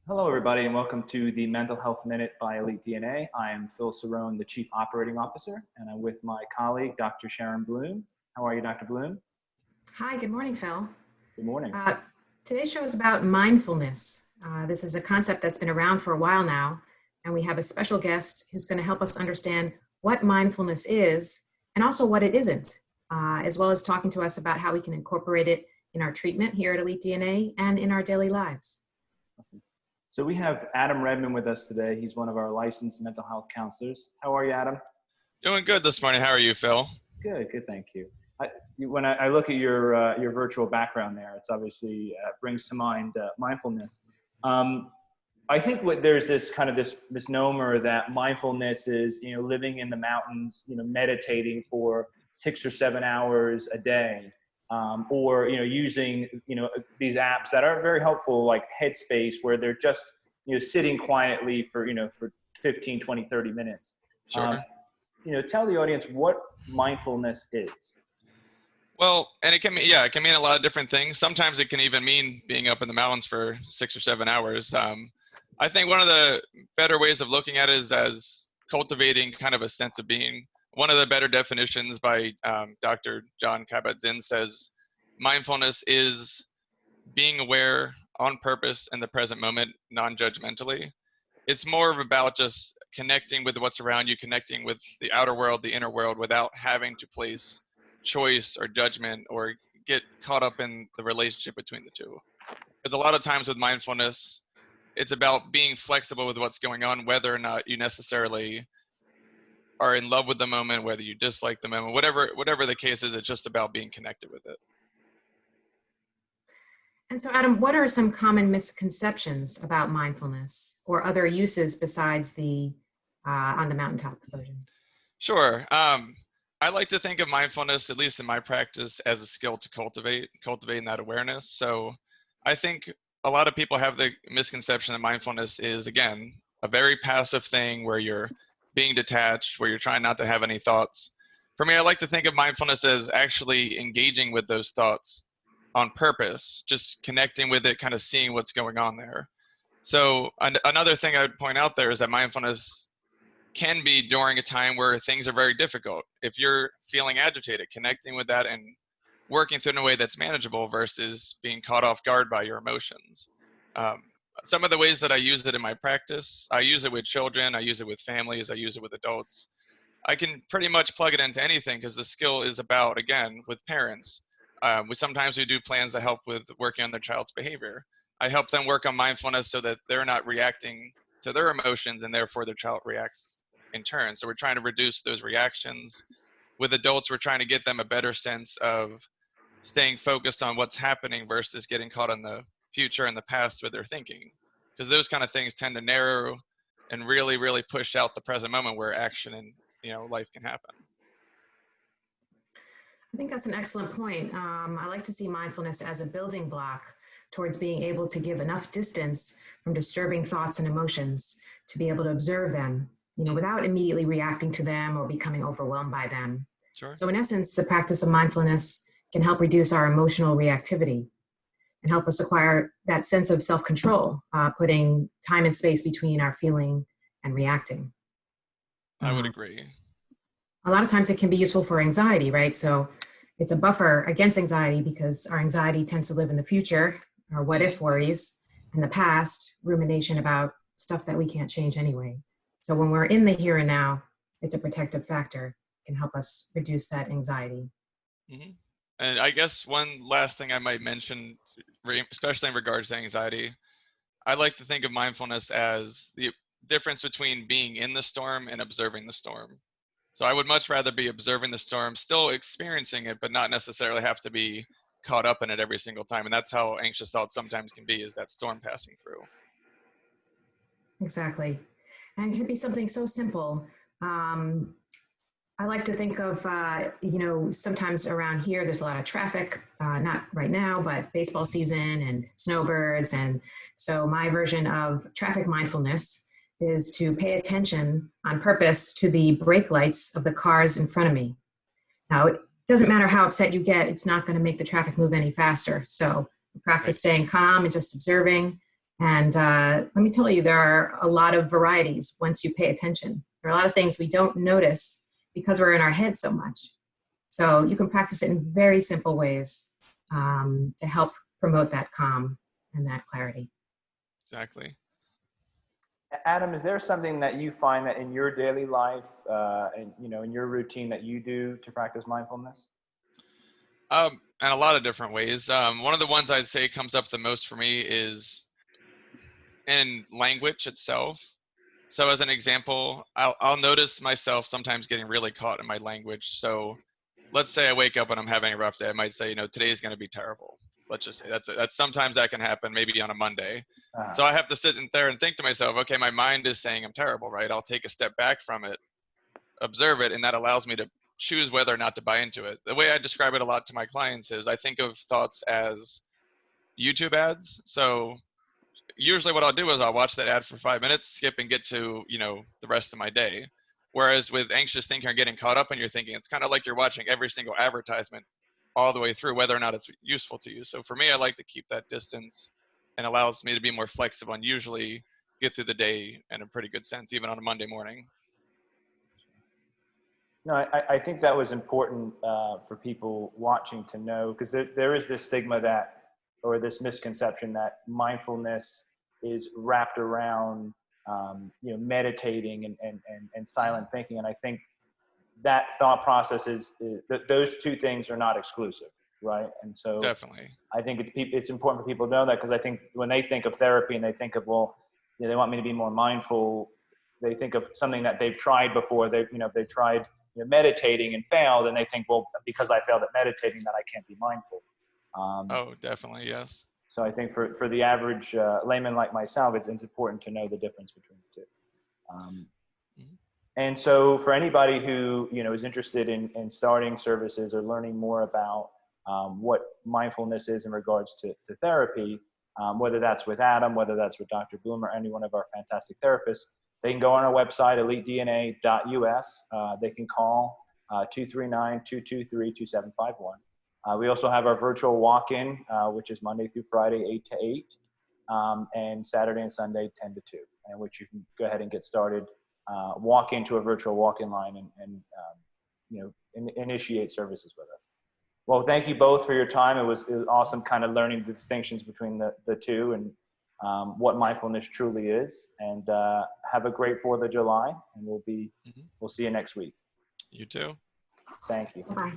Hello, everybody, and welcome to the Mental Health Minute by Elite DNA. I am Phil Cirrone, the Chief Operating Officer, and I'm with my colleague, Dr. Sharon Bloom. How are you, Dr. Bloom? Hi, good morning, Phil. Good morning. Today's show is about mindfulness. This is a concept that's been around for a while now, and we have a special guest who's going to help us understand what mindfulness is and also what it isn't, as well as talking to us about how we can incorporate it in our treatment here at Elite DNA and in our daily lives. Awesome. So we have Adam Redman with us today. He's one of our licensed mental health counselors. How are you, Adam? Doing good this morning. How are you, Phil? Good, thank you. When I look at your virtual background there, it's obviously brings to mind mindfulness. I think there's this kind of this misnomer that mindfulness is, living in the mountains, meditating for 6 or 7 hours a day, or using these apps that are very helpful, like Headspace, where they're just sitting quietly for 15, 20, 30 minutes. Sure. Tell the audience what mindfulness is. Well, and it can mean a lot of different things. Sometimes it can even mean being up in the mountains for 6 or 7 hours. I think one of the better ways of looking at it is as cultivating kind of a sense of being. One of the better definitions by Dr. Jon Kabat-Zinn says, mindfulness is being aware on purpose in the present moment, non-judgmentally. It's more about just connecting with what's around you, connecting with the outer world, the inner world, without having to place choice or judgment or get caught up in the relationship between the two. Because a lot of times with mindfulness, it's about being flexible with what's going on, whether or not you necessarily are in love with the moment, whether you dislike the moment, whatever the case is, it's just about being connected with it. And so, Adam, what are some common misconceptions about mindfulness or other uses besides the on the mountaintop version? Sure. I like to think of mindfulness, at least in my practice, as a skill to cultivating that awareness. So I think a lot of people have the misconception that mindfulness is, again, a very passive thing where you're being detached, where you're trying not to have any thoughts. For me, I like to think of mindfulness as actually engaging with those thoughts on purpose, just connecting with it, kind of seeing what's going on there. So another thing I would point out there is that mindfulness can be during a time where things are very difficult. If you're feeling agitated, connecting with that and working through in a way that's manageable versus being caught off guard by your emotions. Some of the ways that I use it in my practice, I use it with children, I use it with families, I use it with adults. I can pretty much plug it into anything because the skill is about, again, with parents. Sometimes we do plans that help with working on their child's behavior. I help them work on mindfulness so that they're not reacting to their emotions and therefore their child reacts in turn. So we're trying to reduce those reactions. With adults, we're trying to get them a better sense of staying focused on what's happening versus getting caught in the future and the past with their thinking. Because those kind of things tend to narrow and really, really push out the present moment where action and life can happen. I think that's an excellent point. I like to see mindfulness as a building block towards being able to give enough distance from disturbing thoughts and emotions to be able to observe them, without immediately reacting to them or becoming overwhelmed by them. Sure. So in essence, the practice of mindfulness can help reduce our emotional reactivity and help us acquire that sense of self-control, putting time and space between our feeling and reacting. I would agree. A lot of times it can be useful for anxiety, right? So it's a buffer against anxiety because our anxiety tends to live in the future, our what if worries, in the past, rumination about stuff that we can't change anyway. So when we're in the here and now, it's a protective factor, can help us reduce that anxiety. Mm-hmm. And I guess one last thing I might mention, especially in regards to anxiety, I like to think of mindfulness as the difference between being in the storm and observing the storm. So I would much rather be observing the storm, still experiencing it, but not necessarily have to be caught up in it every single time. And that's how anxious thoughts sometimes can be, is that storm passing through. Exactly. And it can be something so simple. I like to think of, sometimes around here, there's a lot of traffic, not right now, but baseball season and snowbirds. And so my version of traffic mindfulness is to pay attention on purpose to the brake lights of the cars in front of me. Now, it doesn't matter how upset you get, it's not going to make the traffic move any faster. So practice staying calm and just observing And let me tell you, there are a lot of varieties once you pay attention. There are a lot of things we don't notice because we're in our head so much. So you can practice it in very simple ways to help promote that calm and that clarity. Exactly. Adam, is there something that you find that in your daily life and in your routine that you do to practice mindfulness? In a lot of different ways. One of the ones I'd say comes up the most for me is in language itself. So as an example, I'll notice myself sometimes getting really caught in my language. So let's say I wake up and I'm having a rough day. I might say, today's going to be terrible. Let's just say that's sometimes that can happen, maybe on a Monday. So I have to sit in there and think to myself, okay, my mind is saying I'm terrible, right? I'll take a step back from it, observe it, and that allows me to choose whether or not to buy into it. The way I describe it a lot to my clients is I think of thoughts as YouTube ads. So usually what I'll do is I'll watch that ad for 5 minutes, skip and get to, the rest of my day. Whereas with anxious thinking or getting caught up in your thinking, it's kind of like you're watching every single advertisement all the way through, whether or not it's useful to you. So for me, I like to keep that distance, and allows me to be more flexible and usually get through the day in a pretty good sense, even on a Monday morning. No, I think that was important for people watching to know, because there is this stigma or this misconception that mindfulness is wrapped around, meditating and silent thinking. And I think that thought process is that those two things are not exclusive, right? And so Definitely. I think it's important for people to know that, because I think when they think of therapy and they think of, they want me to be more mindful, they think of something that they've tried before. They've tried meditating and failed, and they think, well, because I failed at meditating, that I can't be mindful. Oh, definitely, yes. So I think for the average layman like myself, it's important to know the difference between the two. And so for anybody who is interested in starting services or learning more about what mindfulness is in regards to therapy, whether that's with Adam, whether that's with Dr. Bloom, or any one of our fantastic therapists, they can go on our website, elitedna.us. They can call 239-223-2751. We also have our virtual walk-in, which is Monday through Friday, 8 to 8, and Saturday and Sunday, 10 to 2, in which you can go ahead and get started, walk into a virtual walk-in line and initiate services with us. Well, thank you both for your time. It was awesome kind of learning the distinctions between the two and what mindfulness truly is. And have a great 4th of July, and we'll see you next week. You too. Thank you. Bye.